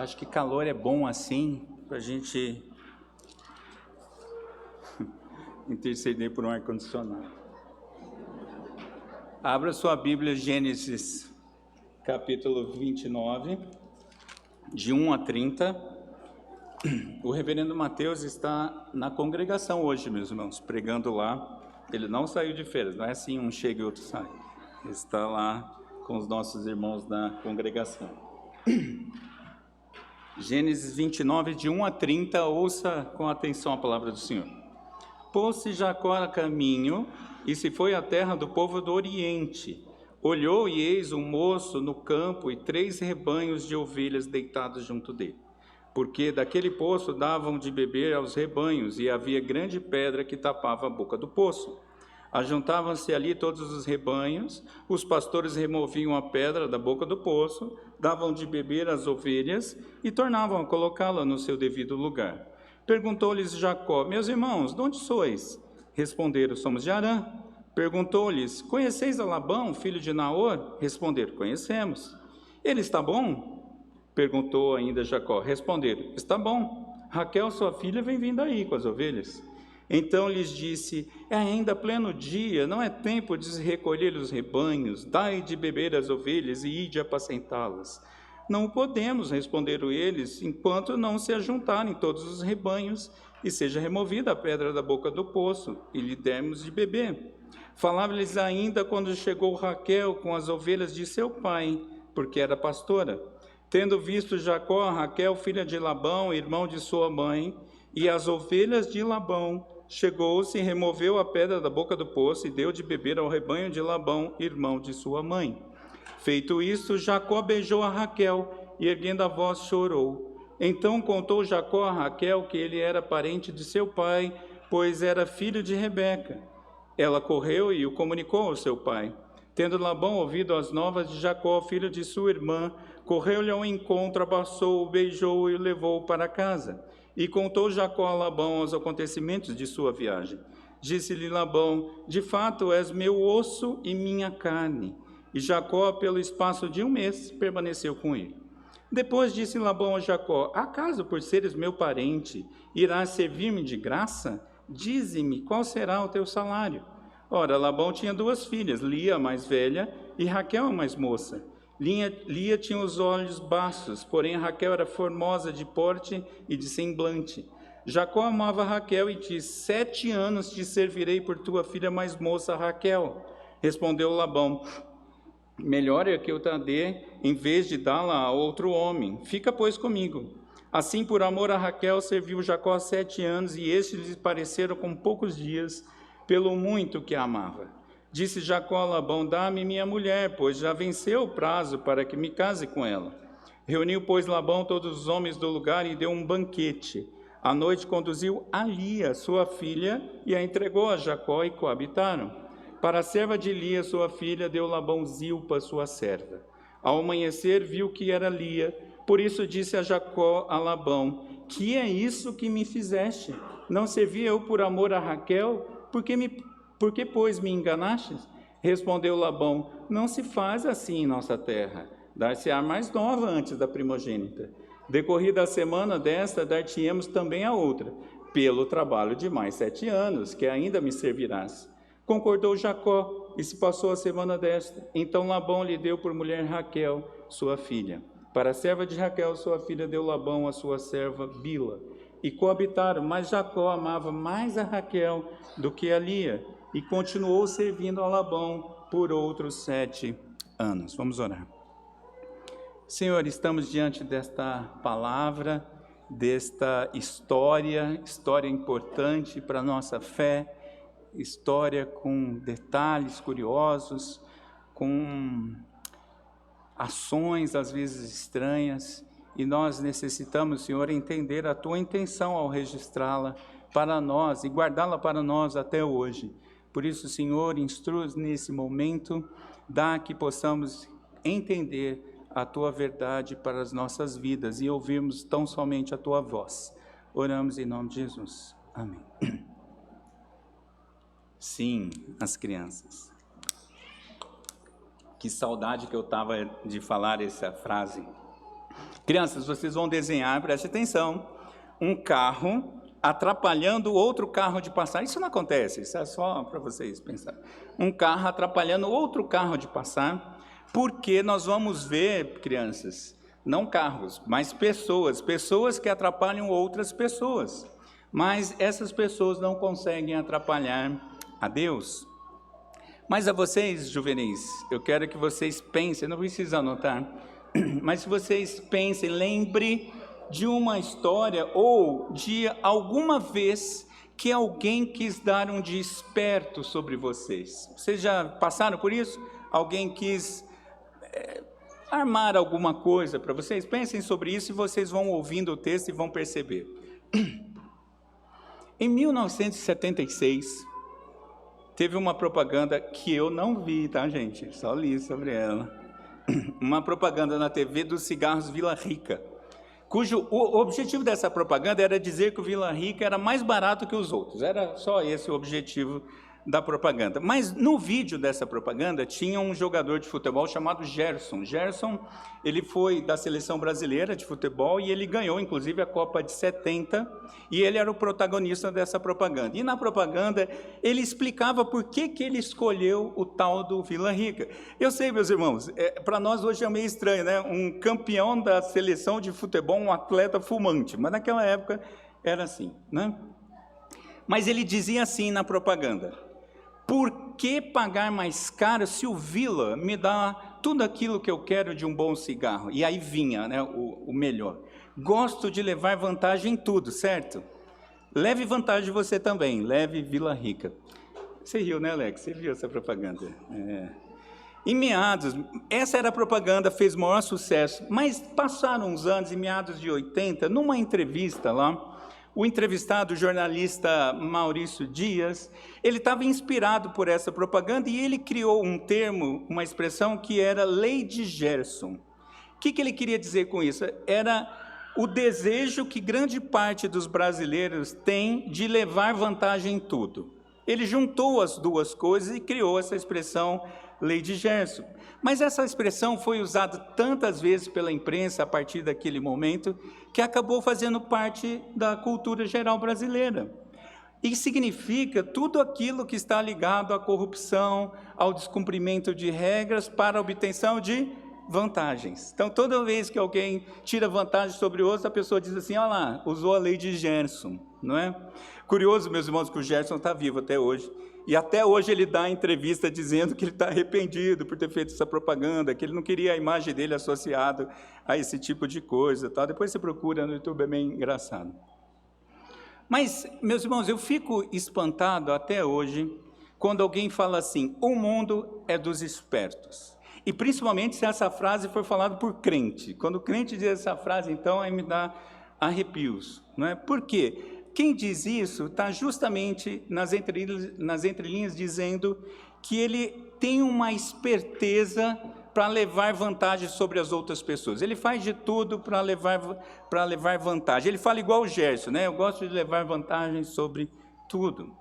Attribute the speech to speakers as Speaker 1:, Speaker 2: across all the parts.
Speaker 1: Acho que calor é bom assim, para a gente interceder por um ar-condicionado. Abra sua Bíblia, Gênesis, capítulo 29, de 1 a 30. O reverendo Mateus está na congregação hoje, meus irmãos, pregando lá. Ele não saiu de férias, não é assim um chega e outro sai. Ele está lá com os nossos irmãos da congregação. Gênesis 29, de 1 a 30, ouça com atenção a palavra do Senhor. Pôs-se Jacó a caminho e se foi à terra do povo do Oriente. Olhou e eis um moço no campo e 3 rebanhos de ovelhas deitados junto dele. Porque daquele poço davam de beber aos rebanhos e havia grande pedra que tapava a boca do poço. Ajuntavam-se ali todos os rebanhos, os pastores removiam a pedra da boca do poço, davam de beber às ovelhas e tornavam a colocá-la no seu devido lugar. Perguntou-lhes Jacó: meus irmãos, de onde sois? Responderam: somos de Harã. Perguntou-lhes: conheceis a Labão, filho de Naor? Responderam: conhecemos. Ele está bom? Perguntou ainda Jacó. Responderam: está bom. Raquel, sua filha, vem vindo aí com as ovelhas. Então lhes disse: é ainda pleno dia, não é tempo de se recolher os rebanhos, dai de beber as ovelhas e ide apacentá-las. Não podemos, responderam eles, enquanto não se ajuntarem todos os rebanhos e seja removida a pedra da boca do poço e lhe dermos de beber. Falava-lhes ainda quando chegou Raquel com as ovelhas de seu pai, porque era pastora. Tendo visto Jacó, Raquel, filha de Labão, irmão de sua mãe, e as ovelhas de Labão, chegou-se e removeu a pedra da boca do poço e deu de beber ao rebanho de Labão, irmão de sua mãe. Feito isto, Jacó beijou a Raquel e, erguendo a voz, chorou. Então contou Jacó a Raquel que ele era parente de seu pai, pois era filho de Rebeca. Ela correu e o comunicou ao seu pai. Tendo Labão ouvido as novas de Jacó, filho de sua irmã, correu-lhe ao encontro, abraçou-o, beijou-o e o levou para casa. E contou Jacó a Labão os acontecimentos de sua viagem. Disse-lhe Labão: de fato és meu osso e minha carne. E Jacó, pelo espaço de 1 mês, permaneceu com ele. Depois disse Labão a Jacó: acaso por seres meu parente, irás servir-me de graça? Dize-me qual será o teu salário. Ora, Labão tinha 2 filhas, Lia, a mais velha, e Raquel, a mais moça. Lia tinha os olhos baços, porém Raquel era formosa de porte e de semblante. Jacó amava Raquel e disse: 7 anos te servirei por tua filha mais moça, Raquel. Respondeu Labão: melhor é que eu te dê, em vez de dá-la a outro homem. Fica, pois, comigo. Assim, por amor a Raquel, serviu Jacó 7 anos, e estes lhe pareceram como poucos dias, pelo muito que a amava. Disse Jacó a Labão: dá-me minha mulher, pois já venceu o prazo para que me case com ela. Reuniu, pois, Labão todos os homens do lugar e deu um banquete. À noite conduziu a Lia, sua filha, e a entregou a Jacó, e coabitaram. Para a serva de Lia, sua filha, deu Labão Zilpa, sua serva. Ao amanhecer, viu que era Lia, por isso disse a Jacó a Labão: que é isso que me fizeste? Não servi eu por amor a Raquel? Por que, pois, me enganastes? Respondeu Labão: não se faz assim em nossa terra. Dar-se-á mais nova antes da primogênita. Decorrida a semana desta, dar-te-emos também a outra, pelo trabalho de mais 7 anos, que ainda me servirás. Concordou Jacó, e se passou a semana desta. Então Labão lhe deu por mulher Raquel, sua filha. Para a serva de Raquel, sua filha, deu Labão a sua serva Bila. E coabitaram, mas Jacó amava mais a Raquel do que a Lia, e continuou servindo a Labão por outros 7 anos. Vamos orar. Senhor, estamos diante desta palavra, desta história importante para a nossa fé, história com detalhes curiosos, com ações às vezes estranhas, e nós necessitamos, Senhor, entender a Tua intenção ao registrá-la para nós e guardá-la para nós até hoje. Por isso, Senhor, instrui-nos nesse momento, dá que possamos entender a Tua verdade para as nossas vidas e ouvirmos tão somente a Tua voz. Oramos em nome de Jesus. Amém. Sim, as crianças. Que saudade que eu estava de falar essa frase. Crianças, vocês vão desenhar, preste atenção, um carro atrapalhando outro carro de passar. Isso não acontece, isso é só para vocês pensarem. Um carro atrapalhando outro carro de passar, porque nós vamos ver, crianças, não carros, mas pessoas que atrapalham outras pessoas. Mas essas pessoas não conseguem atrapalhar a Deus. Mas a vocês, juvenis, eu quero que vocês pensem, não precisa anotar, mas se vocês pensem, lembre de uma história ou de alguma vez que alguém quis dar um de esperto sobre vocês. Vocês já passaram por isso? Alguém quis armar alguma coisa para vocês? Pensem sobre isso e vocês vão ouvindo o texto e vão perceber. Em 1976, teve uma propaganda que eu não vi, tá, gente? Só li sobre ela. Uma propaganda na TV dos cigarros Vila Rica, cujo o objetivo dessa propaganda era dizer que o Vila Rica era mais barato que os outros. Era só esse o objetivo da propaganda. Mas no vídeo dessa propaganda tinha um jogador de futebol chamado Gerson. Gerson, ele foi da seleção brasileira de futebol e ele ganhou inclusive a Copa de 70 e ele era o protagonista dessa propaganda. E na propaganda ele explicava por que ele escolheu o tal do Vila Rica. Eu sei, meus irmãos, para nós hoje é meio estranho, né? Um campeão da seleção de futebol, um atleta fumante, mas naquela época era assim, né? Mas ele dizia assim na propaganda: por que pagar mais caro se o Vila me dá tudo aquilo que eu quero de um bom cigarro? E aí vinha, né, o melhor. Gosto de levar vantagem em tudo, certo? Leve vantagem você também, leve Vila Rica. Você riu, né, Alex? Você viu essa propaganda? Em meados, essa era a propaganda, fez maior sucesso, mas passaram uns anos, em meados de 80, numa entrevista lá, o entrevistado, o jornalista Maurício Dias, ele estava inspirado por essa propaganda e ele criou um termo, uma expressão que era Lei de Gerson. O que ele queria dizer com isso? Era o desejo que grande parte dos brasileiros tem de levar vantagem em tudo. Ele juntou as duas coisas e criou essa expressão Lei de Gerson. Mas essa expressão foi usada tantas vezes pela imprensa a partir daquele momento que acabou fazendo parte da cultura geral brasileira. E significa tudo aquilo que está ligado à corrupção, ao descumprimento de regras para a obtenção de vantagens. Então, toda vez que alguém tira vantagem sobre o outro, a pessoa diz assim: olha lá, usou a Lei de Gerson, não é? Curioso, meus irmãos, que o Gerson está vivo até hoje. E até hoje ele dá entrevista dizendo que ele está arrependido por ter feito essa propaganda, que ele não queria a imagem dele associada a esse tipo de coisa. Tá? Depois você procura no YouTube, é bem engraçado. Mas, meus irmãos, eu fico espantado até hoje quando alguém fala assim: o mundo é dos espertos. E principalmente se essa frase for falada por crente. Quando o crente diz essa frase, então, aí me dá arrepios. Não é? Por quê? Quem diz isso está justamente nas entrelinhas dizendo que ele tem uma esperteza para levar vantagem sobre as outras pessoas. Ele faz de tudo para levar vantagem. Ele fala igual o Gerson, né? Eu gosto de levar vantagem sobre tudo.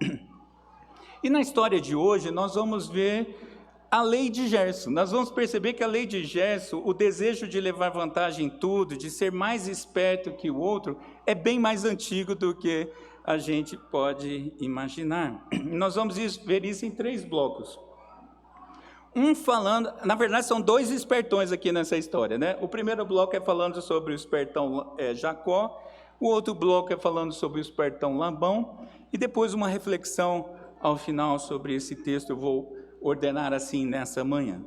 Speaker 1: E na história de hoje, nós vamos ver a Lei de Gerson. Nós vamos perceber que a Lei de Gerson, o desejo de levar vantagem em tudo, de ser mais esperto que o outro, é bem mais antigo do que a gente pode imaginar. Nós vamos ver isso em 3 blocos. Um falando, na verdade são 2 espertões aqui nessa história, né? O primeiro bloco é falando sobre o espertão Jacó, o outro bloco é falando sobre o espertão Labão, e depois uma reflexão ao final sobre esse texto eu vou ordenar assim nessa manhã.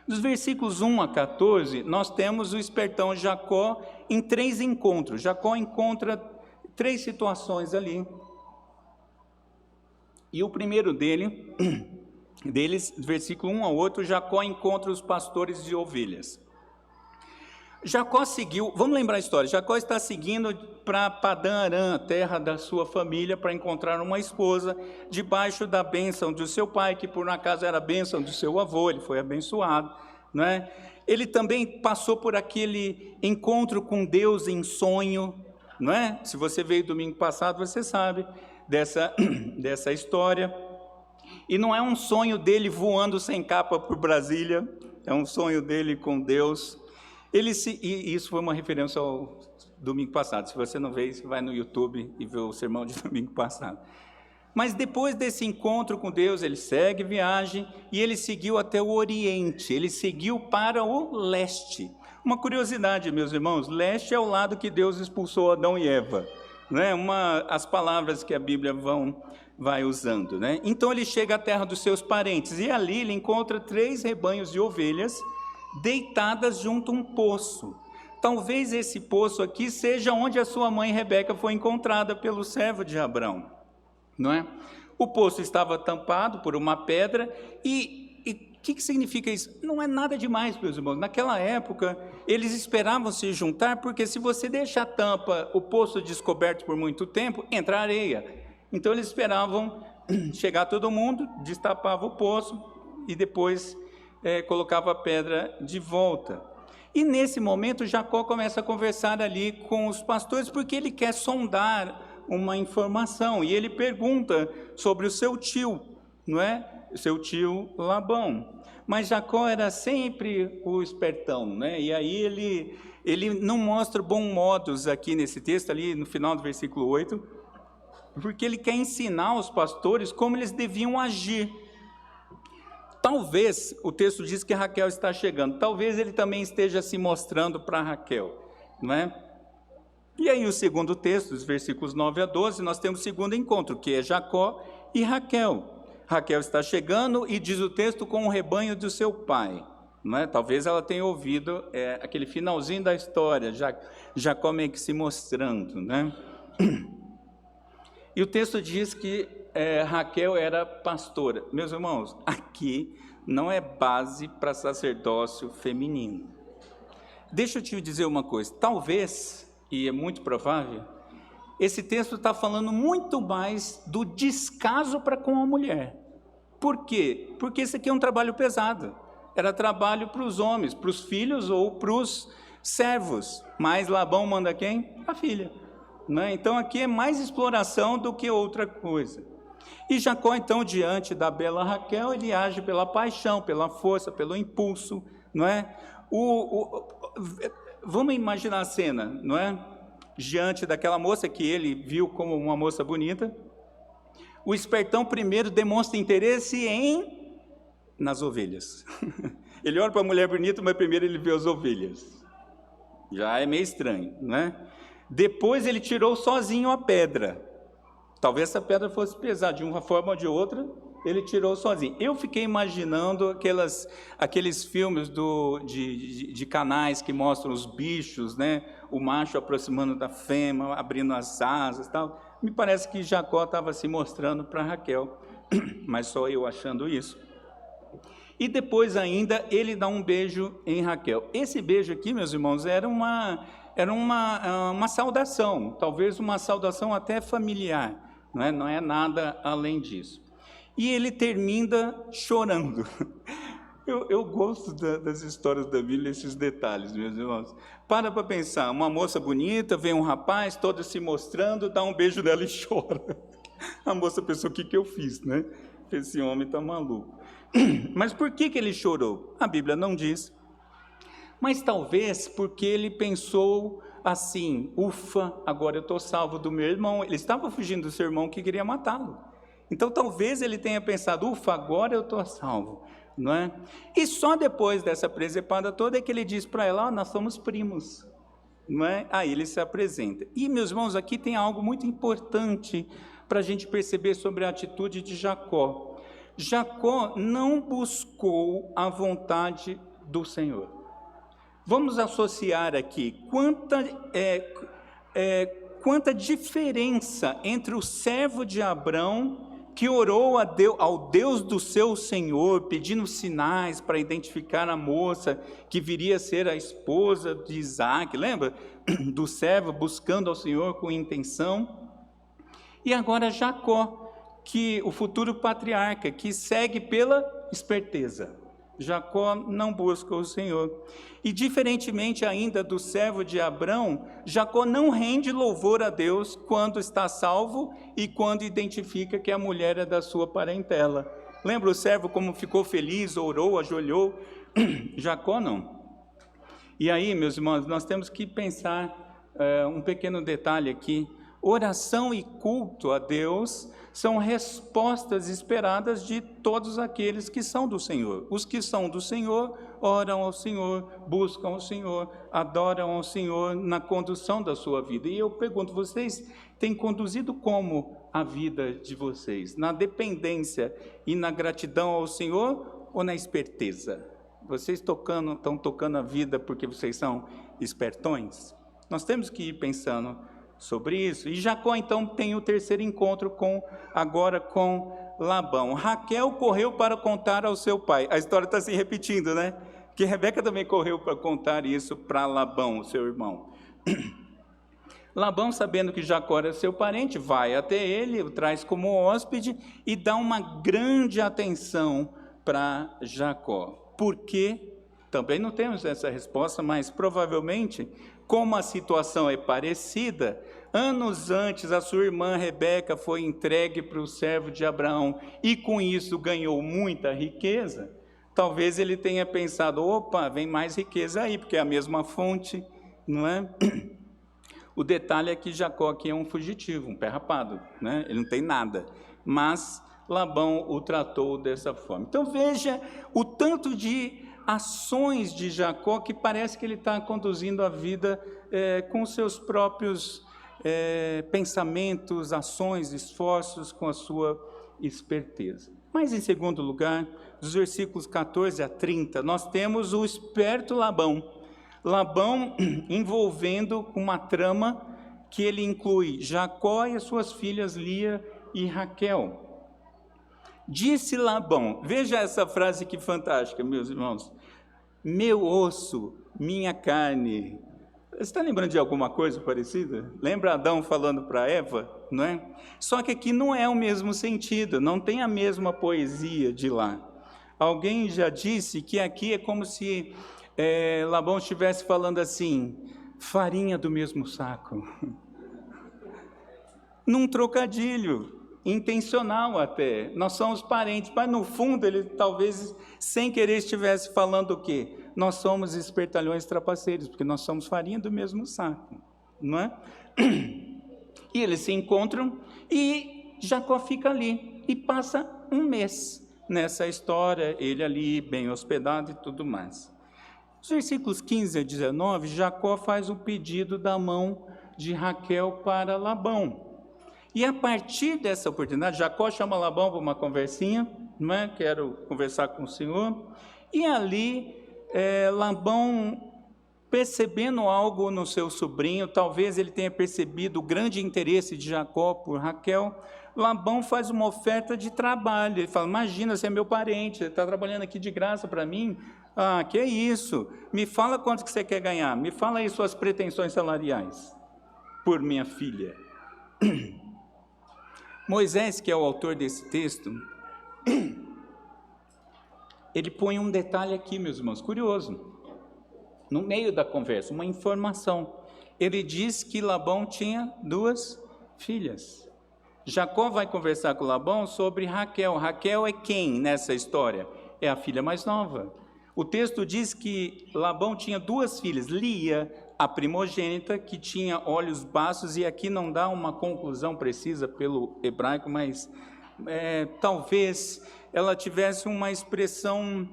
Speaker 1: Dos versículos 1 a 14, nós temos o espertão Jacó em 3 encontros. Jacó encontra 3 situações ali. E o primeiro deles, versículo 1 ao 8, Jacó encontra os pastores de ovelhas. Jacó seguiu, vamos lembrar a história, Jacó está seguindo para Padã Arã, a terra da sua família, para encontrar uma esposa, debaixo da bênção do seu pai, que por acaso era a bênção do seu avô, ele foi abençoado, não é? Ele também passou por aquele encontro com Deus em sonho, não é? Se você veio domingo passado, você sabe dessa história. E não é um sonho dele voando sem capa por Brasília, é um sonho dele com Deus. E isso foi uma referência ao domingo passado. Se você não vê, você vai no YouTube e vê o sermão de domingo passado. Mas depois desse encontro com Deus, ele segue viagem e ele seguiu até o Oriente, ele seguiu para o leste. Uma curiosidade, meus irmãos, leste é o lado que Deus expulsou Adão e Eva, né? As palavras que a Bíblia vai usando, né? Então ele chega à terra dos seus parentes e ali ele encontra 3 rebanhos de ovelhas deitadas junto a um poço. Talvez esse poço aqui seja onde a sua mãe Rebeca foi encontrada pelo servo de Abrão, não é? O poço estava tampado por uma pedra e o que significa isso? Não é nada demais, meus irmãos. Naquela época, eles esperavam se juntar, porque se você deixa a tampa, o poço descoberto por muito tempo, entra areia. Então eles esperavam chegar todo mundo, destapava o poço e depois colocava a pedra de volta. E nesse momento, Jacó começa a conversar ali com os pastores, porque ele quer sondar uma informação, e ele pergunta sobre o seu tio, não é? O seu tio Labão. Mas Jacó era sempre o espertão, né? E aí ele não mostra bons modos aqui nesse texto, ali no final do versículo 8, porque ele quer ensinar aos pastores como eles deviam agir. Talvez, o texto diz que Raquel está chegando, talvez ele também esteja se mostrando para Raquel, não é? E aí o segundo texto, os versículos 9 a 12, nós temos o segundo encontro, que é Jacó e Raquel. Raquel está chegando e diz o texto com o rebanho do seu pai, não é? Talvez ela tenha ouvido aquele finalzinho da história, Jacó meio que se mostrando, né? E o texto diz que Raquel era pastora. Meus irmãos, aqui não é base para sacerdócio feminino. Deixa eu te dizer uma coisa, talvez, e é muito provável, esse texto está falando muito mais do descaso para com a mulher. Por quê? Porque esse aqui é um trabalho pesado. Era trabalho para os homens, para os filhos ou para os servos. Mas Labão manda quem? A filha. Né? Então aqui é mais exploração do que outra coisa. E Jacó, então, diante da bela Raquel, ele age pela paixão, pela força, pelo impulso, não é? Vamos imaginar a cena, não é? Diante daquela moça que ele viu como uma moça bonita, o espertão primeiro demonstra interesse nas ovelhas. Ele olha para a mulher bonita, mas primeiro ele vê as ovelhas. Já é meio estranho, não é? Depois ele tirou sozinho a pedra. Talvez essa pedra fosse pesada, de uma forma ou de outra, ele tirou sozinho. Eu fiquei imaginando aqueles filmes de canais que mostram os bichos, né? O macho aproximando da fêmea, abrindo as asas e tal. Me parece que Jacó estava se mostrando para Raquel, mas só eu achando isso. E depois ainda ele dá um beijo em Raquel. Esse beijo aqui, meus irmãos, era uma saudação, talvez uma saudação até familiar, não é nada além disso. E ele termina chorando. Eu gosto das histórias da Bíblia, esses detalhes, meus irmãos. Para pensar, uma moça bonita, vem um rapaz, todo se mostrando, dá um beijo nela e chora. A moça pensou, o que eu fiz, né? Esse homem está maluco. Mas por que ele chorou? A Bíblia não diz. Mas talvez porque ele pensou assim, ufa, agora eu estou salvo do meu irmão. Ele estava fugindo do seu irmão que queria matá-lo. Então talvez ele tenha pensado, ufa, agora eu estou salvo. Não é? E só depois dessa presepada toda é que ele diz para ela, nós somos primos, não é? Aí ele se apresenta. E, meus irmãos, aqui tem algo muito importante para a gente perceber sobre a atitude de Jacó. Jacó não buscou a vontade do Senhor. Vamos associar aqui quanta diferença entre o servo de Abrão, que orou ao Deus do seu Senhor, pedindo sinais para identificar a moça que viria a ser a esposa de Isaac, lembra? Do servo buscando ao Senhor com intenção. E agora Jacó, que o futuro patriarca, que segue pela esperteza. Jacó não busca o Senhor. E diferentemente ainda do servo de Abrão, Jacó não rende louvor a Deus quando está salvo e quando identifica que a mulher é da sua parentela. Lembra o servo como ficou feliz, orou, ajoelhou? Jacó não. E aí, meus irmãos, nós temos que pensar um pequeno detalhe aqui. Oração e culto a Deus são respostas esperadas de todos aqueles que são do Senhor. Os que são do Senhor oram ao Senhor, buscam o Senhor, adoram ao Senhor na condução da sua vida. E eu pergunto, vocês têm conduzido como a vida de vocês? Na dependência e na gratidão ao Senhor ou na esperteza? Vocês estão tocando a vida porque vocês são espertões? Nós temos que ir pensando sobre isso. E Jacó então tem o terceiro encontro agora com Labão. Raquel correu para contar ao seu pai. A história está se repetindo, né? Que Rebeca também correu para contar isso para Labão, seu irmão. Labão, sabendo que Jacó era seu parente, vai até ele, o traz como hóspede e dá uma grande atenção para Jacó. Por quê? Também não temos essa resposta, mas provavelmente, como a situação é parecida, anos antes a sua irmã Rebeca foi entregue para o servo de Abraão e com isso ganhou muita riqueza. Talvez ele tenha pensado, opa, vem mais riqueza aí, porque é a mesma fonte, não é? O detalhe é que Jacó aqui é um fugitivo, um pé rapado, né? Ele não tem nada, mas Labão o tratou dessa forma. Então veja o tanto de ações de Jacó que parece que ele está conduzindo a vida com seus próprios pensamentos, ações, esforços, com a sua esperteza. Mas em segundo lugar, dos versículos 14 a 30, nós temos o esperto Labão. Labão envolvendo uma trama que ele inclui Jacó e as suas filhas Lia e Raquel. Disse Labão, veja essa frase que fantástica, meus irmãos. Meu osso, minha carne. Você está lembrando de alguma coisa parecida? Lembra Adão falando para Eva, não é? Só que aqui não é o mesmo sentido, não tem a mesma poesia de lá. Alguém já disse que aqui é como se Labão estivesse falando assim, farinha do mesmo saco. Num trocadilho, intencional até. Nós somos parentes, mas no fundo ele talvez sem querer estivesse falando o quê? Nós somos espertalhões trapaceiros, porque nós somos farinha do mesmo saco, não é? E eles se encontram e Jacó fica ali e passa um mês nessa história, ele ali bem hospedado e tudo mais. Nos versículos 15 a 19, Jacó faz o pedido da mão de Raquel para Labão. E a partir dessa oportunidade, Jacó chama Labão para uma conversinha, não é? Quero conversar com o senhor. E ali, Labão, percebendo algo no seu sobrinho, talvez ele tenha percebido o grande interesse de Jacó por Raquel, Labão faz uma oferta de trabalho. Ele fala, imagina, você é meu parente, você está trabalhando aqui de graça para mim. Ah, que é isso? Me fala quanto que você quer ganhar, me fala aí suas pretensões salariais por minha filha. Moisés, que é o autor desse texto, ele põe um detalhe aqui, meus irmãos, curioso, no meio da conversa, uma informação. Ele diz que Labão tinha 2 filhas. Jacó vai conversar com Labão sobre Raquel. Raquel é quem nessa história? É a filha mais nova. O texto diz que Labão tinha 2 filhas, Lia, a primogênita, que tinha olhos baços, e aqui não dá uma conclusão precisa pelo hebraico, mas talvez ela tivesse uma expressão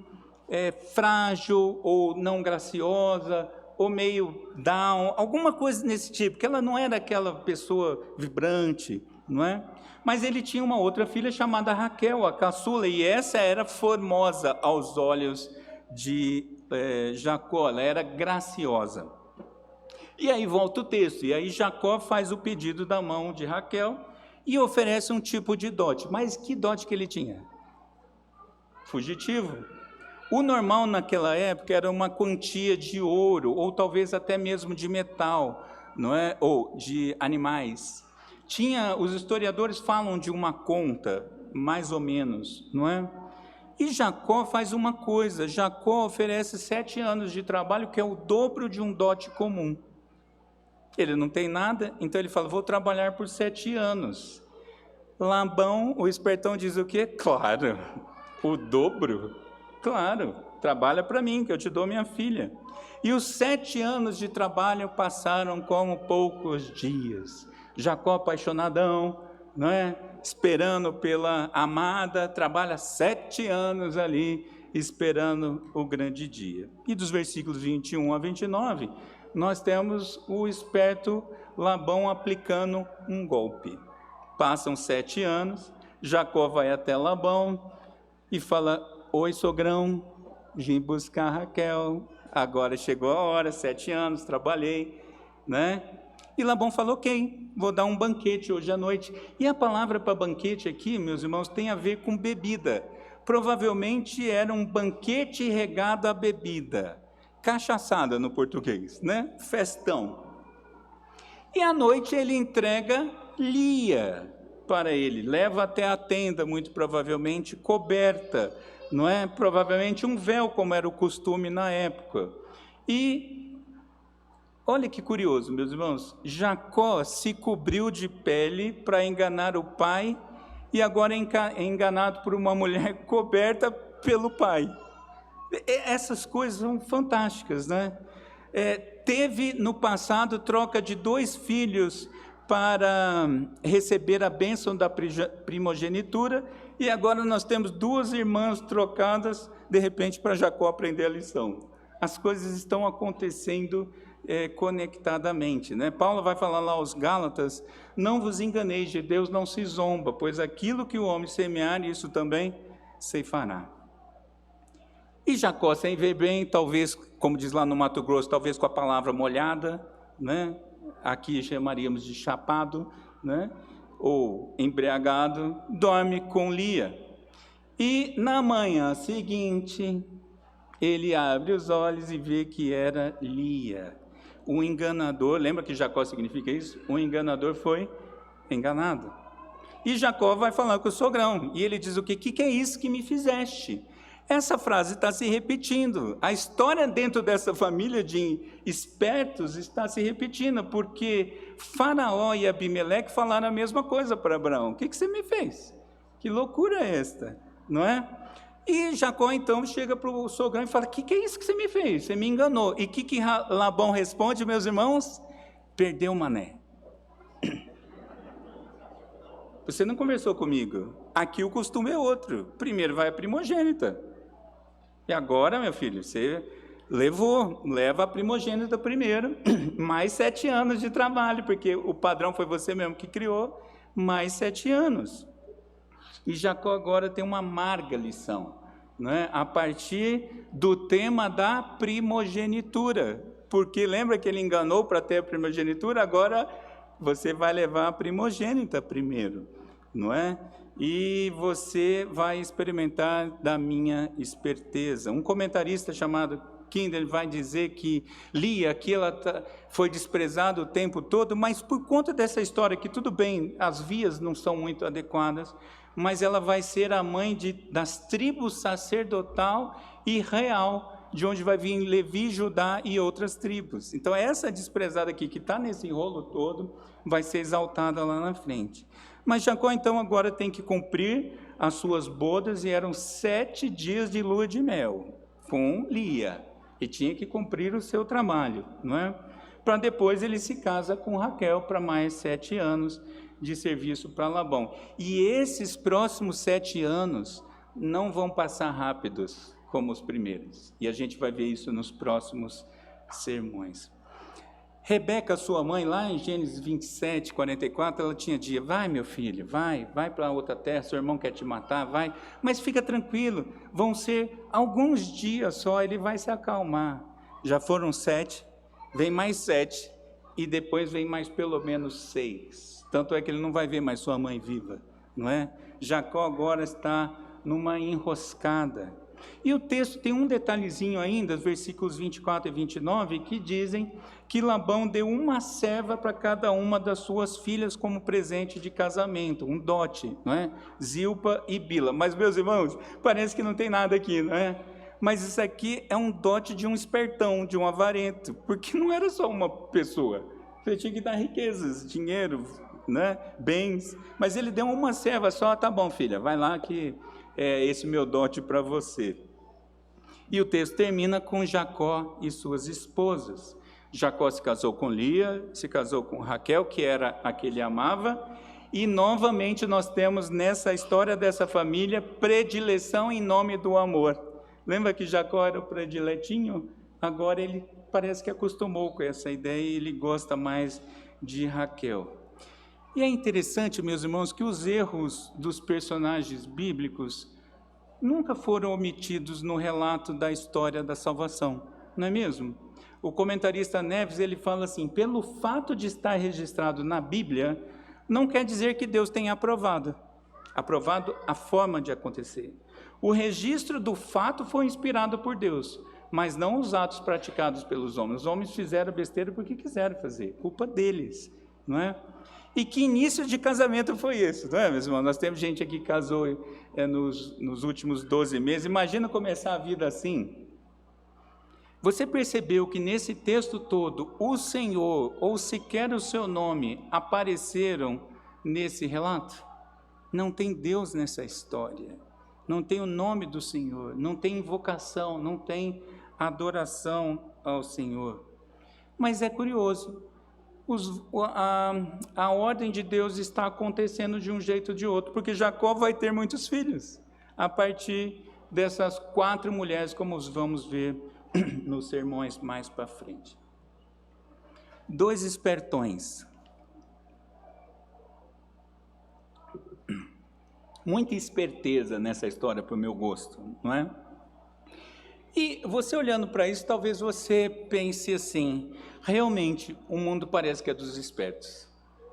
Speaker 1: frágil, ou não graciosa, ou meio down, alguma coisa nesse tipo, porque ela não era aquela pessoa vibrante, não é? Mas ele tinha uma outra filha chamada Raquel, a caçula, e essa era formosa aos olhos de Jacó, ela era graciosa. E aí volta o texto, e aí Jacó faz o pedido da mão de Raquel e oferece um tipo de dote. Mas que dote que ele tinha? Fugitivo. O normal naquela época era uma quantia de ouro, ou talvez até mesmo de metal, não é? Ou de animais. Os historiadores falam de uma conta, mais ou menos, não é? E Jacó faz uma coisa, Jacó oferece 7 anos de trabalho, que é o dobro de um dote comum. Ele não tem nada, então ele fala, vou trabalhar por 7 anos. Labão, o espertão, diz o quê? Claro, o dobro, claro. trabalha para mim, que eu te dou minha filha. E os 7 anos de trabalho passaram como poucos dias. Jacó apaixonadão, não é? Esperando pela amada, trabalha 7 anos ali, esperando o grande dia. E dos versículos 21 a 29, nós temos o esperto Labão aplicando um golpe. Passam 7 anos, Jacó vai até Labão e fala: oi, sogrão, vim buscar Raquel, agora chegou a hora, 7 anos, trabalhei, né? E Labão falou: ok, vou dar um banquete hoje à noite. E a palavra para banquete aqui, meus irmãos, tem a ver com bebida. Provavelmente era um banquete regado a bebida, cachaçada no português, né? Festão. E à noite ele entrega Lia para ele, leva até a tenda, muito provavelmente coberta, não é? Provavelmente um véu, como era o costume na época. E olha que curioso, meus irmãos, Jacó se cobriu de pele para enganar o pai e agora é enganado por uma mulher coberta pelo pai. Essas coisas são fantásticas, né? Teve no passado troca de 2 filhos para receber a bênção da primogenitura, e agora nós temos 2 irmãs trocadas, de repente, para Jacó aprender a lição. As coisas estão acontecendo conectadamente, né? Paulo vai falar lá aos Gálatas: não vos enganeis, de Deus não se zomba, pois aquilo que o homem semear, isso também ceifará. E Jacó, sem ver bem, talvez, como diz lá no Mato Grosso, talvez com a palavra molhada, né? Aqui chamaríamos de chapado, né? Ou embriagado, dorme com Lia. E na manhã seguinte, ele abre os olhos e vê que era Lia. O enganador, lembra que Jacó significa isso? O enganador foi enganado. E Jacó vai falar com o sogrão, e ele diz: o que é isso que me fizeste? Essa frase está se repetindo. A história dentro dessa família de espertos está se repetindo, porque Faraó e Abimeleque falaram a mesma coisa para Abraão: o que você me fez? Que loucura é esta, não é? E Jacó então chega para o sogrão e fala: o que é isso que você me fez? Você me enganou. E o que Labão responde, meus irmãos? Perdeu o mané. Você não conversou comigo. Aqui o costume é outro. Primeiro vai a primogênita. E agora, meu filho, você leva a primogênita primeiro, mais 7 anos de trabalho, porque o padrão foi você mesmo que criou, mais 7 anos. E Jacó agora tem uma amarga lição, né? A partir do tema da primogenitura, porque lembra que ele enganou para ter a primogenitura? Agora você vai levar a primogênita primeiro, não é? E você vai experimentar da minha esperteza. Um comentarista chamado Kindle vai dizer que Lia, que ela foi desprezada o tempo todo, mas por conta dessa história, que tudo bem, as vias não são muito adequadas, mas ela vai ser a mãe das tribos sacerdotal e real, de onde vai vir Levi, Judá e outras tribos. Então essa desprezada aqui, que está nesse rolo todo, vai ser exaltada lá na frente. Mas Jacó então agora tem que cumprir as suas bodas, e eram 7 dias de lua de mel com Lia, e tinha que cumprir o seu trabalho, não é? Para depois ele se casa com Raquel para mais 7 anos de serviço para Labão. E esses próximos 7 anos não vão passar rápidos como os primeiros, e a gente vai ver isso nos próximos sermões. Rebeca, sua mãe, lá em Gênesis 27, 44, ela tinha dito: vai, meu filho, vai para outra terra, seu irmão quer te matar, vai, mas fica tranquilo, vão ser alguns dias só, ele vai se acalmar. Já foram 7, vem mais 7, e depois vem mais pelo menos 6, tanto é que ele não vai ver mais sua mãe viva, não é? Jacó agora está numa enroscada. E o texto tem um detalhezinho ainda, os versículos 24 e 29, que dizem que Labão deu uma serva para cada uma das suas filhas como presente de casamento, um dote, não é? Zilpa e Bila. Mas, meus irmãos, parece que não tem nada aqui, não é? Mas isso aqui é um dote de um espertão, de um avarento, porque não era só uma pessoa. Você tinha que dar riquezas, dinheiro, né? Bens, mas ele deu uma serva só. Tá bom, filha, vai lá que é esse meu dote para você. E o texto termina com Jacó e suas esposas. Jacó se casou com Lia, se casou com Raquel, que era a que ele amava, e novamente nós temos nessa história dessa família predileção em nome do amor. Lembra que Jacó era o prediletinho? Agora ele parece que acostumou com essa ideia e ele gosta mais de Raquel. E é interessante, meus irmãos, que os erros dos personagens bíblicos nunca foram omitidos no relato da história da salvação, não é mesmo? O comentarista Neves, ele fala assim: pelo fato de estar registrado na Bíblia, não quer dizer que Deus tenha aprovado a forma de acontecer. O registro do fato foi inspirado por Deus, mas não os atos praticados pelos homens. Os homens fizeram besteira porque quiseram fazer, culpa deles, não é? E que início de casamento foi esse, não é, meus irmãos? Nós temos gente aqui que casou nos últimos 12 meses, imagina começar a vida assim. Você percebeu que nesse texto todo, o Senhor, ou sequer o seu nome, apareceram nesse relato? Não tem Deus nessa história, não tem o nome do Senhor, não tem invocação, não tem adoração ao Senhor. Mas é curioso, a ordem de Deus está acontecendo de um jeito ou de outro, porque Jacó vai ter muitos filhos, a partir dessas 4 mulheres, como vamos ver nos sermões mais para frente. 2 espertões. Muita esperteza nessa história para o meu gosto, não é? E você olhando para isso, talvez você pense assim: realmente o mundo parece que é dos espertos,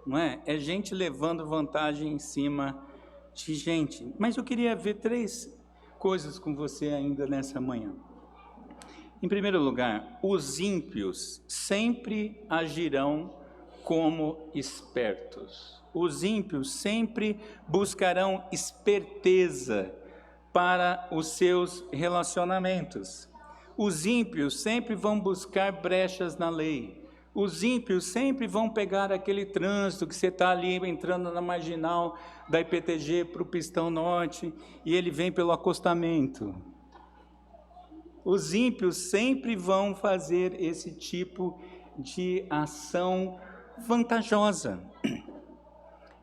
Speaker 1: não é? É gente levando vantagem em cima de gente. Mas eu queria ver 3 coisas com você ainda nessa manhã. Em primeiro lugar, os ímpios sempre agirão como espertos. Os ímpios sempre buscarão esperteza para os seus relacionamentos. Os ímpios sempre vão buscar brechas na lei. Os ímpios sempre vão pegar aquele trânsito que você está ali entrando na marginal da IPTG para o Pistão Norte e ele vem pelo acostamento. Os ímpios sempre vão fazer esse tipo de ação vantajosa.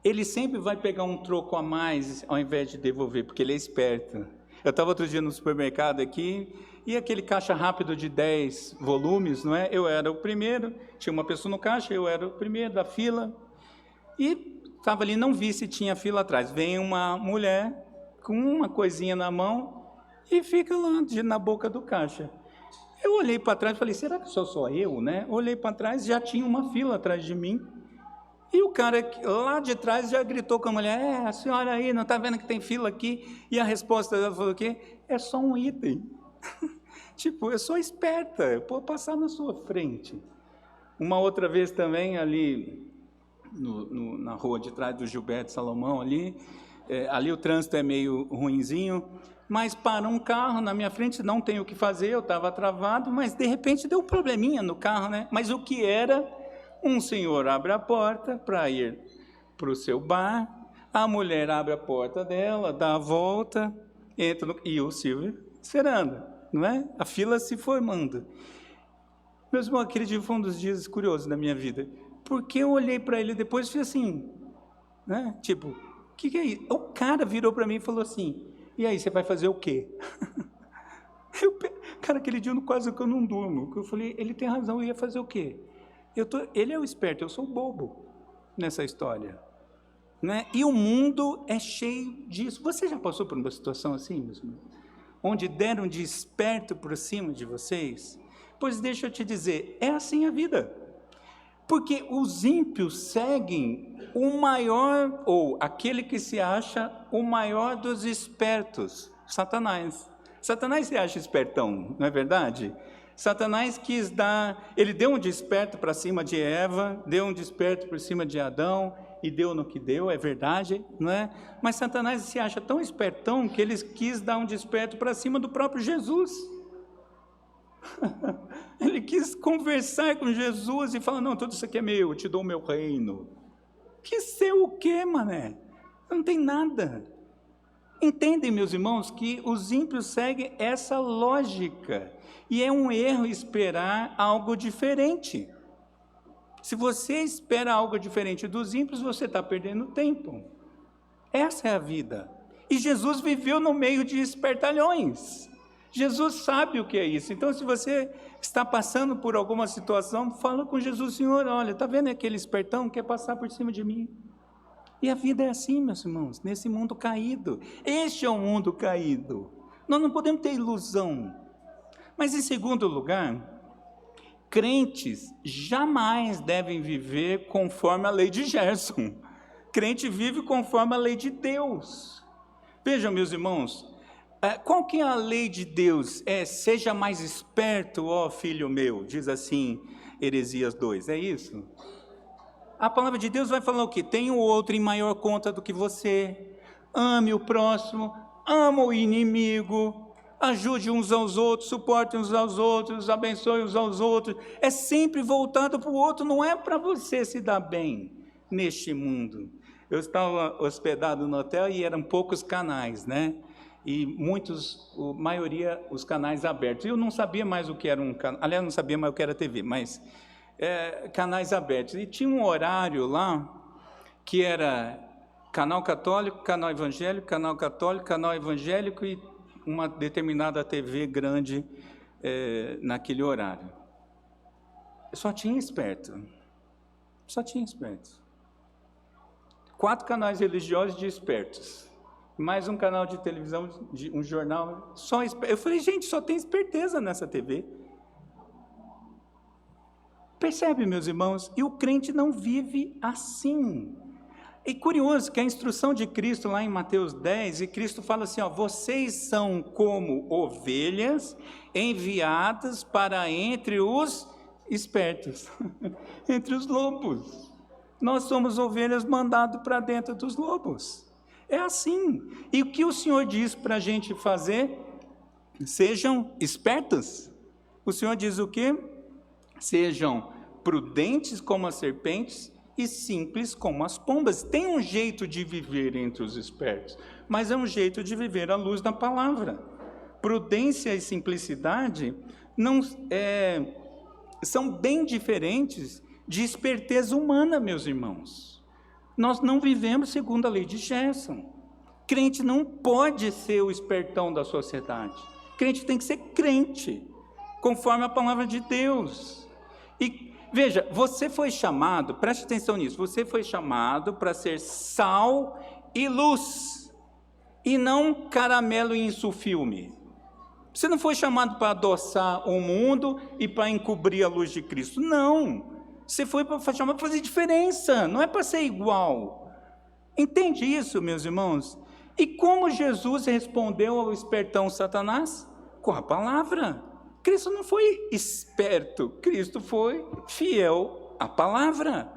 Speaker 1: Ele sempre vai pegar um troco a mais ao invés de devolver, porque ele é esperto. Eu estava outro dia no supermercado aqui, e aquele caixa rápido de 10 volumes, não é? Eu era o primeiro, tinha uma pessoa no caixa, eu era o primeiro da fila, e estava ali, não vi se tinha fila atrás. Vem uma mulher com uma coisinha na mão e fica lá na boca do caixa. Eu olhei para trás e falei: será que sou só eu, né? Olhei para trás, já tinha uma fila atrás de mim. E o cara lá de trás já gritou com a mulher: a senhora aí, não está vendo que tem fila aqui? E a resposta dela falou o quê? É só um item. Tipo, eu sou esperta, eu vou passar na sua frente. Uma outra vez também, ali na rua de trás do Gilberto Salomão, ali o trânsito é meio ruinzinho, mas para um carro na minha frente, não tem o que fazer, eu estava travado, mas de repente deu um probleminha no carro, né? Mas o que era? Um senhor abre a porta para ir para o seu bar, a mulher abre a porta dela, dá a volta, entra e o Silvio esperando, não é? A fila se formando. Meus irmãos, aquele dia foi um dos dias curiosos da minha vida, porque eu olhei para ele depois e falei assim, né? Tipo, o que é isso? O cara virou para mim e falou assim: e aí, você vai fazer o quê? Cara, aquele dia quase que eu não durmo, eu falei: ele tem razão, eu ia fazer o quê? Ele é o esperto, eu sou o bobo nessa história, né? E o mundo é cheio disso. Você já passou por uma situação assim, meus irmãos? Onde deram de esperto por cima de vocês? Pois deixa eu te dizer, é assim a vida. Porque os ímpios seguem o maior, ou aquele que se acha o maior dos espertos, Satanás. Satanás se acha espertão, não é verdade? Satanás quis dar, ele deu um desperto para cima de Eva, deu um desperto por cima de Adão, e deu no que deu, é verdade, não é? Mas Satanás se acha tão espertão que ele quis dar um desperto para cima do próprio Jesus. Ele quis conversar com Jesus e falar: não, tudo isso aqui é meu, eu te dou o meu reino. Que seu o quê, mané? Não tem nada. Entendem, meus irmãos, que os ímpios seguem essa lógica, e é um erro esperar algo diferente. Se você espera algo diferente dos ímpios, você está perdendo tempo. Essa é a vida. E Jesus viveu no meio de espertalhões. Jesus sabe o que é isso. Então, se você está passando por alguma situação, fala com Jesus: Senhor, olha, está vendo aquele espertão que quer passar por cima de mim? E a vida é assim, meus irmãos, nesse mundo caído. Este é o mundo caído. Nós não podemos ter ilusão. Mas, em segundo lugar, crentes jamais devem viver conforme a lei de Gerson. Crente vive conforme a lei de Deus. Vejam, meus irmãos, qual que é a lei de Deus? Seja mais esperto, ó filho meu, diz assim Heresias 2, é isso? A palavra de Deus vai falar o quê? Tenha o outro em maior conta do que você, ame o próximo, ama o inimigo, ajude uns aos outros, suporte uns aos outros, abençoe uns aos outros. É sempre voltado para o outro, não é para você se dar bem neste mundo. Eu estava hospedado no hotel e eram poucos canais, né? E maioria, os canais abertos. Eu não sabia mais o que era um canal, aliás, não sabia mais o que era TV, mas canais abertos. E tinha um horário lá, que era canal católico, canal evangélico, canal católico, canal evangélico e uma determinada TV grande naquele horário. Só tinha esperto. 4 canais religiosos de espertos. Mais um canal de televisão, um jornal, só esperto. Eu falei, gente, só tem esperteza nessa TV. Percebe, meus irmãos? E o crente não vive assim. E curioso que a instrução de Cristo lá em Mateus 10, e Cristo fala assim, ó, vocês são como ovelhas enviadas para entre os espertos, entre os lobos. Nós somos ovelhas mandadas para dentro dos lobos. É assim. E o que o Senhor diz para a gente fazer? Sejam espertos. O Senhor diz o quê? Sejam prudentes como as serpentes e simples como as pombas. Tem um jeito de viver entre os espertos, mas é um jeito de viver à luz da palavra. Prudência e simplicidade são bem diferentes de esperteza humana, meus irmãos. Nós não vivemos segundo a lei de Gerson. Crente não pode ser o espertão da sociedade. Crente tem que ser crente, conforme a palavra de Deus. E veja, você foi chamado, preste atenção nisso, você foi chamado para ser sal e luz, e não caramelo em sulfilme. Você não foi chamado para adoçar o mundo e para encobrir a luz de Cristo, não. Você foi chamado para fazer diferença, não é para ser igual. Entende isso, meus irmãos? E como Jesus respondeu ao espertão Satanás? Com a palavra. Cristo não foi esperto, Cristo foi fiel à palavra.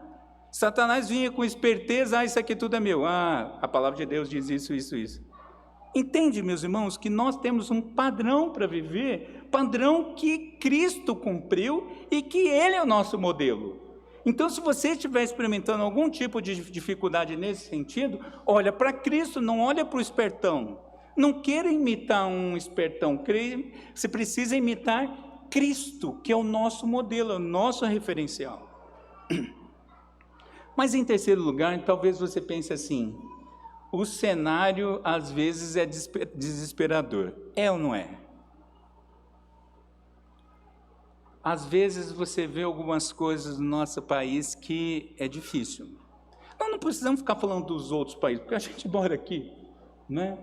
Speaker 1: Satanás vinha com esperteza, isso aqui tudo é meu. A palavra de Deus diz isso, isso, isso. Entende, meus irmãos, que nós temos um padrão para viver, padrão que Cristo cumpriu e que Ele é o nosso modelo. Então, se você estiver experimentando algum tipo de dificuldade nesse sentido, olha para Cristo, não olha para o espertão. Não queira imitar um espertão, você precisa imitar Cristo, que é o nosso modelo, é o nosso referencial. Mas em terceiro lugar, talvez você pense assim, o cenário às vezes é desesperador. É ou não é? Às vezes você vê algumas coisas no nosso país que é difícil. Nós não precisamos ficar falando dos outros países, porque a gente mora aqui, né?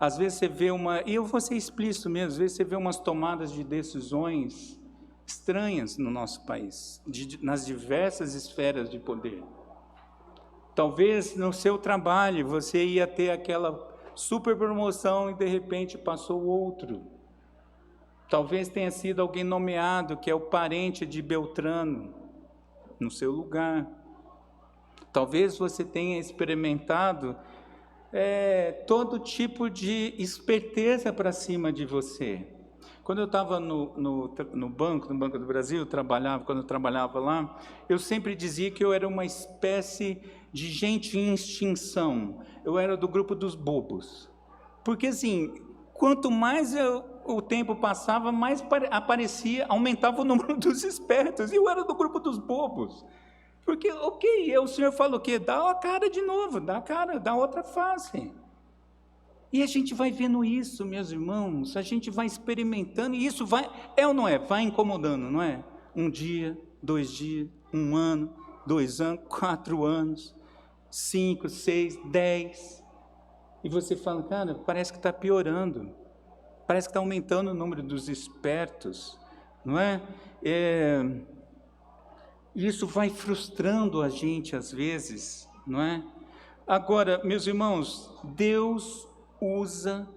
Speaker 1: Às vezes você vê e eu vou ser explícito mesmo, às vezes você vê umas tomadas de decisões estranhas no nosso país, nas diversas esferas de poder. Talvez no seu trabalho você ia ter aquela super promoção e de repente passou outro. Talvez tenha sido alguém nomeado que é o parente de Beltrano no seu lugar. Talvez você tenha experimentado todo tipo de esperteza para cima de você. Quando eu estava no Banco do Brasil, quando eu trabalhava lá, eu sempre dizia que eu era uma espécie de gente em extinção. Eu era do grupo dos bobos. Porque assim, quanto mais o tempo passava, mais aumentava o número dos espertos, e eu era do grupo dos bobos. Porque, o Senhor fala o quê? Dá a cara de novo, dá a cara, dá outra face. E a gente vai vendo isso, meus irmãos, a gente vai experimentando, e isso vai, ou não é? Vai incomodando, não é? 1 dia, 2 dias, 1 ano, 2 anos, 4 anos, 5, 6, 10. E você fala, cara, parece que está piorando, parece que está aumentando o número dos espertos, não é? Isso vai frustrando a gente às vezes, não é? Agora, meus irmãos, Deus usa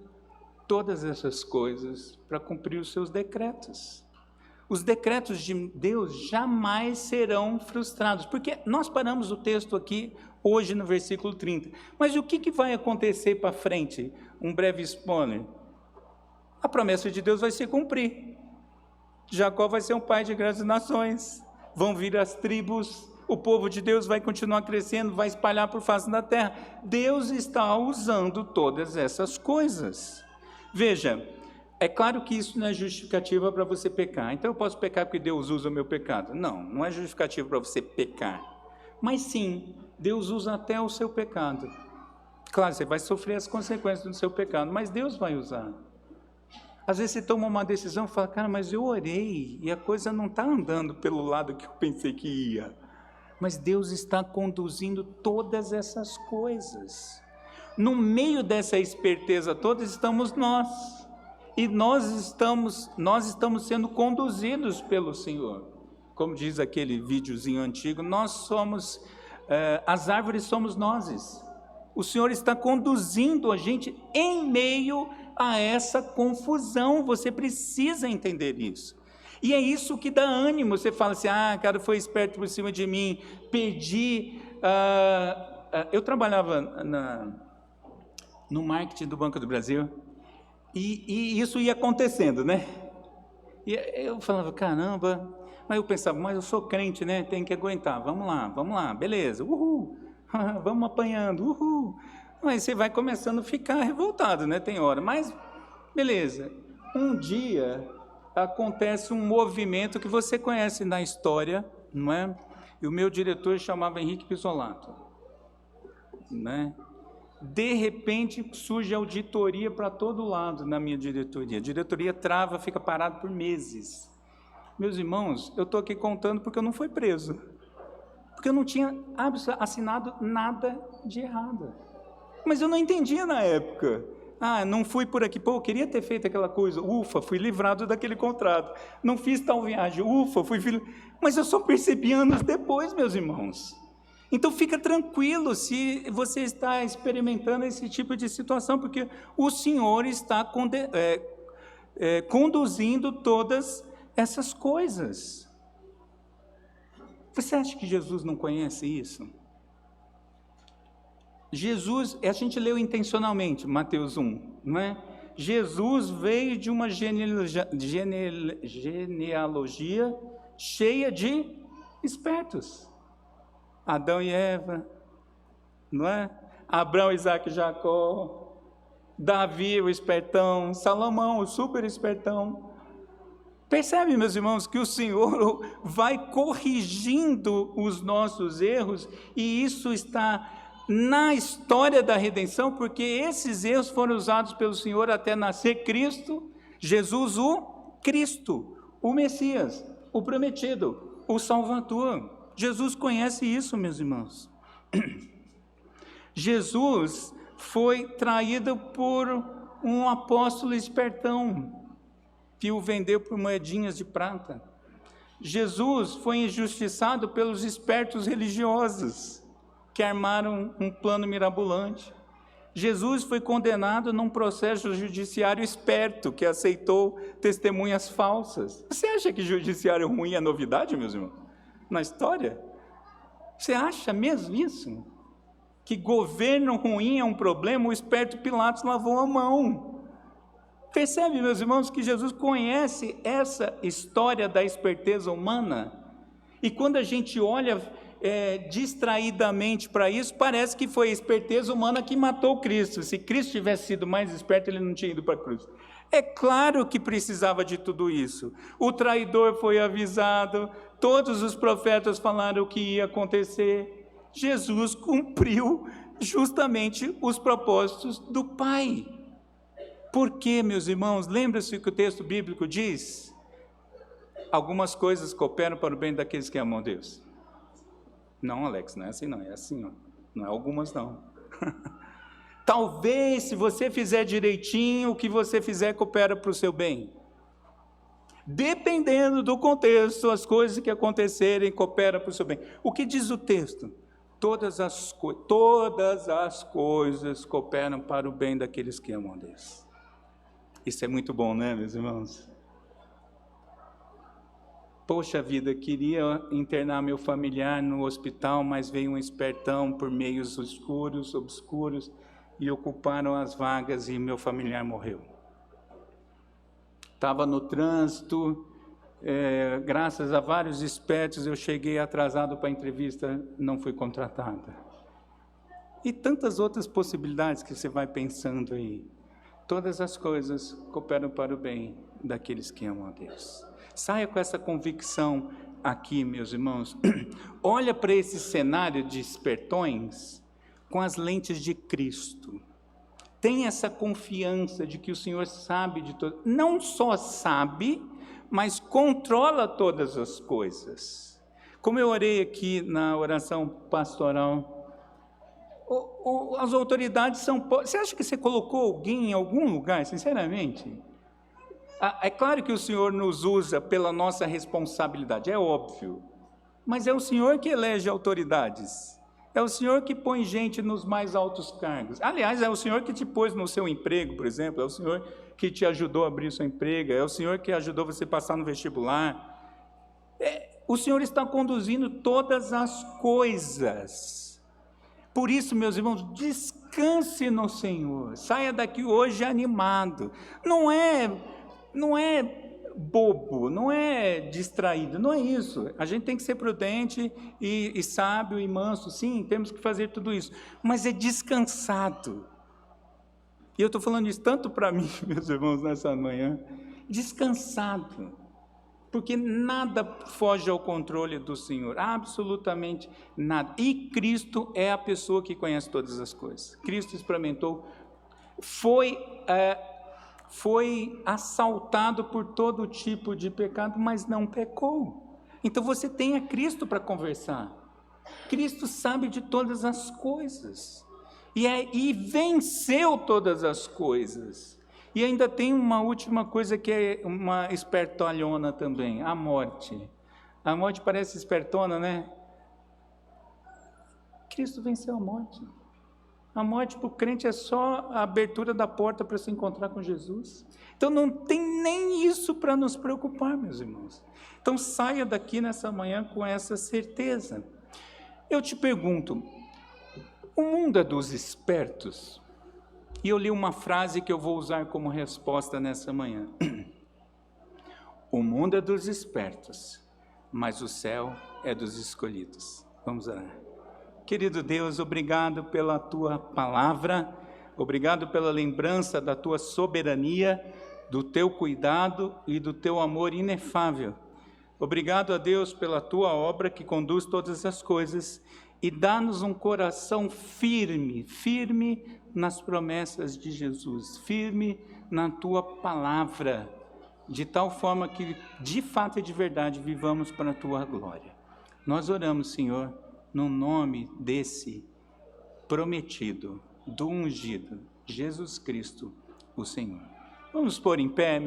Speaker 1: todas essas coisas para cumprir os seus decretos. Os decretos de Deus jamais serão frustrados, porque nós paramos o texto aqui hoje no versículo 30. Mas o que vai acontecer para frente? Um breve spoiler. A promessa de Deus vai se cumprir. Jacó vai ser um pai de grandes nações. Vão vir as tribos, o povo de Deus vai continuar crescendo, vai espalhar por face da terra. Deus está usando todas essas coisas. Veja, é claro que isso não é justificativa para você pecar. Então eu posso pecar porque Deus usa o meu pecado. Não, não é justificativa para você pecar. Mas sim, Deus usa até o seu pecado. Claro, você vai sofrer as consequências do seu pecado, mas Deus vai usar. Às vezes você toma uma decisão e fala, cara, mas eu orei e a coisa não está andando pelo lado que eu pensei que ia. Mas Deus está conduzindo todas essas coisas. No meio dessa esperteza toda estamos nós. E nós estamos sendo conduzidos pelo Senhor. Como diz aquele videozinho antigo, nós somos, as árvores somos nós. O Senhor está conduzindo a gente em meio a essa confusão. Você precisa entender isso. E é isso que dá ânimo. Você fala assim, cara, foi esperto por cima de mim, perdi. Eu trabalhava no marketing do Banco do Brasil, e isso ia acontecendo, né? E eu falava, caramba, mas eu pensava, mas eu sou crente, né? Tem que aguentar, vamos lá, beleza, uhul, vamos apanhando, uhul. Mas você vai começando a ficar revoltado, né? Tem hora, mas beleza. Um dia acontece um movimento que você conhece na história, não é? E o meu diretor chamava Henrique Pisolato, né? De repente surge auditoria para todo lado na minha diretoria. A diretoria trava, fica parado por meses. Meus irmãos, eu estou aqui contando porque eu não fui preso, porque eu não tinha assinado nada de errado. Mas eu não entendia na época. Não fui por aqui, eu queria ter feito aquela coisa, ufa, fui livrado daquele contrato. Não fiz tal viagem, ufa, mas eu só percebi anos depois, meus irmãos. Então fica tranquilo se você está experimentando esse tipo de situação, porque o Senhor está conduzindo todas essas coisas. Você acha que Jesus não conhece isso? Jesus, a gente leu intencionalmente, Mateus 1, não é? Jesus veio de uma genealogia cheia de espertos. Adão e Eva, não é? Abraão, Isaac e Jacó, Davi, o espertão, Salomão, o super espertão. Percebe, meus irmãos, que o Senhor vai corrigindo os nossos erros, e isso está na história da redenção, porque esses erros foram usados pelo Senhor até nascer Cristo, Jesus o Cristo, o Messias, o prometido, o Salvador. Jesus conhece isso, meus irmãos. Jesus foi traído por um apóstolo espertão, que o vendeu por moedinhas de prata. Jesus foi injustiçado pelos espertos religiosos, que armaram um plano mirabolante. Jesus foi condenado num processo judiciário esperto, que aceitou testemunhas falsas. Você acha que judiciário ruim é novidade, meus irmãos? Na história? Você acha mesmo isso? Que governo ruim é um problema? O esperto Pilatos lavou a mão. Percebe, meus irmãos, que Jesus conhece essa história da esperteza humana? E quando a gente olha distraidamente para isso, parece que foi a esperteza humana que matou Cristo. Se Cristo tivesse sido mais esperto, ele não tinha ido para a cruz. É claro que precisava de tudo isso. O traidor foi avisado, todos os profetas falaram o que ia acontecer. Jesus cumpriu justamente os propósitos do Pai. Por quê, meus irmãos? Lembra-se o que o texto bíblico diz? Algumas coisas cooperam para o bem daqueles que amam a Deus. Não, Alex, não é assim não, é assim, ó. Não é algumas não. Talvez, se você fizer direitinho, o que você fizer coopera para o seu bem. Dependendo do contexto, as coisas que acontecerem cooperam para o seu bem. O que diz o texto? Todas as coisas cooperam para o bem daqueles que amam a Deus. Isso é muito bom, né, meus irmãos? Poxa vida, queria internar meu familiar no hospital, mas veio um espertão por meios obscuros, e ocuparam as vagas e meu familiar morreu. Estava no trânsito, graças a vários espertos, eu cheguei atrasado para a entrevista, não fui contratada. E tantas outras possibilidades que você vai pensando aí. Todas as coisas cooperam para o bem daqueles que amam a Deus. Saia com essa convicção aqui, meus irmãos. Olha para esse cenário de espertões com as lentes de Cristo. Tenha essa confiança de que o Senhor sabe de tudo. Não só sabe, mas controla todas as coisas. Como eu orei aqui na oração pastoral, as autoridades são... Você acha que você colocou alguém em algum lugar, sinceramente? É claro que o Senhor nos usa pela nossa responsabilidade, é óbvio. Mas é o Senhor que elege autoridades. É o Senhor que põe gente nos mais altos cargos. Aliás, é o Senhor que te pôs no seu emprego, por exemplo. É o Senhor que te ajudou a abrir o seu emprego. É o Senhor que ajudou você a passar no vestibular. O Senhor está conduzindo todas as coisas. Por isso, meus irmãos, descanse no Senhor. Saia daqui hoje animado. Não é bobo, não é distraído, não é isso. A gente tem que ser prudente e sábio e manso, sim, temos que fazer tudo isso, mas é descansado. E eu estou falando isso tanto para mim, meus irmãos, nessa manhã, descansado, porque nada foge ao controle do Senhor, absolutamente nada. E Cristo é a pessoa que conhece todas as coisas. Cristo experimentou, foi assaltado por todo tipo de pecado, mas não pecou. Então você tem a Cristo para conversar. Cristo sabe de todas as coisas. E venceu todas as coisas. E ainda tem uma última coisa que é uma espertalhona também, a morte. A morte parece espertona, né? Cristo venceu a morte. A morte para o crente é só a abertura da porta para se encontrar com Jesus. Então não tem nem isso para nos preocupar, meus irmãos. Então saia daqui nessa manhã com essa certeza. Eu te pergunto, o mundo é dos espertos? E eu li uma frase que eu vou usar como resposta nessa manhã. O mundo é dos espertos, mas o céu é dos escolhidos. Vamos orar. Querido Deus, obrigado pela Tua palavra, obrigado pela lembrança da Tua soberania, do Teu cuidado e do Teu amor inefável. Obrigado a Deus pela Tua obra que conduz todas as coisas e dá-nos um coração firme nas promessas de Jesus, firme na Tua palavra, de tal forma que de fato e de verdade vivamos para a Tua glória. Nós oramos, Senhor, no nome desse prometido, do ungido, Jesus Cristo, o Senhor. Vamos pôr em pé.